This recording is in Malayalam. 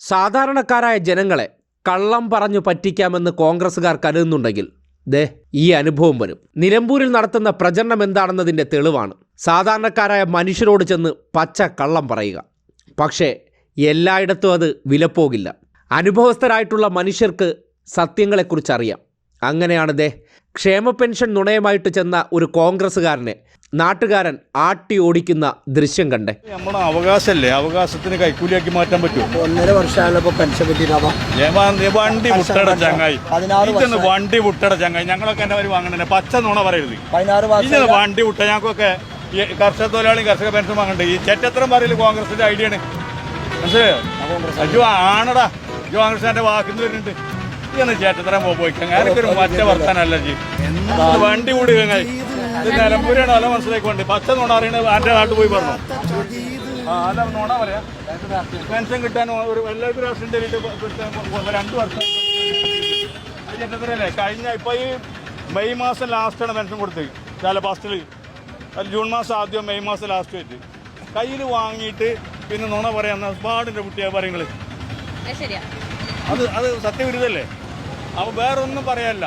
സാധാരണക്കാരായ ജനങ്ങളെ കള്ളം പറഞ്ഞു പറ്റിക്കാമെന്ന് കോൺഗ്രസ്സുകാർ കരുതുന്നുണ്ടെങ്കിൽ ഈ അനുഭവം വരും. നിലമ്പൂരിൽ നടത്തുന്ന പ്രചരണം എന്താണെന്നതിൻ്റെ തെളിവാണ്. സാധാരണക്കാരായ മനുഷ്യരോട് ചെന്ന് പച്ച കള്ളം പറയുക. പക്ഷേ എല്ലായിടത്തും അത് വിലപ്പോകില്ല. അനുഭവസ്ഥരായിട്ടുള്ള മനുഷ്യർക്ക് സത്യങ്ങളെക്കുറിച്ചറിയാം. അങ്ങനെയാണ് ക്ഷേമ പെൻഷൻ നുണയമായിട്ട് ചെന്ന ഒരു കോൺഗ്രസ്സുകാരനെ നാട്ടുകാരൻ ആട്ടി ഓടിക്കുന്ന ദൃശ്യം കണ്ടേ. നമ്മുടെ അവകാശമല്ലേ, അവകാശത്തിന് കൈക്കൂലിയാക്കി മാറ്റാൻ പറ്റുമോ? 1.5 വർഷമായല്ലോ പെൻഷൻ വണ്ടി മുട്ടട ചങ്ങായി, വണ്ടി മുട്ടട ചങ്ങായി. ഞങ്ങളൊക്കെ എൻ്റെ പേര് വാങ്ങണേ പച്ച നുണ പറയരുത്. 16 വണ്ടി വിട്ട ഞങ്ങൾക്കൊക്കെ കർഷക തൊഴിലാളിയും കർഷക പെൻഷൻ വാങ്ങണ്ടേ. ഈ ചെറ്റത്രം പറയല് കോൺഗ്രസിന്റെ ഐഡിയ ആണ്. മനസ്സിലായോ? അജു ആണടാ, അജു കോൺഗ്രസിന്റെ വാക്കിന്ന് വരുന്നുണ്ട്. ഇന്ന് ചേട്ടത്തരം പോയിക്കാം. ഞാനൊക്കെ ഒരു മറ്റ വർത്താനല്ല ജി. വണ്ടി കൂടി ചങ്ങായി, ഇത് നിലമ്പൂരാണ്. അല്ല മനസ്സിലാക്കിക്കൊണ്ട് പച്ച നുണ അറിയണത് എൻ്റെ നാട്ടിൽ പോയി പറഞ്ഞു. അല്ല നുണ പറയാ. പെൻഷൻ കിട്ടാൻ എല്ലാവർക്കും രാഷ്ട്രീയം 2 വർഷം ചേട്ടത്തരല്ലേ കഴിഞ്ഞ. ഇപ്പൊ ഈ മെയ് മാസം ലാസ്റ്റാണ് പെൻഷൻ കൊടുത്തത്. ചില ഫസ്റ്റിൽ ജൂൺ മാസം ആദ്യം മെയ് മാസം ലാസ്റ്റ് വെച്ച് കയ്യിൽ വാങ്ങിയിട്ട് പിന്നെ നുണ പറയാന്ന പാടിൻ്റെ കുട്ടിയാ പറയുന്നത്. അത് സത്യവിരുദ്ധല്ലേ? അപ്പോൾ വേറൊന്നും പറയാനല്ല.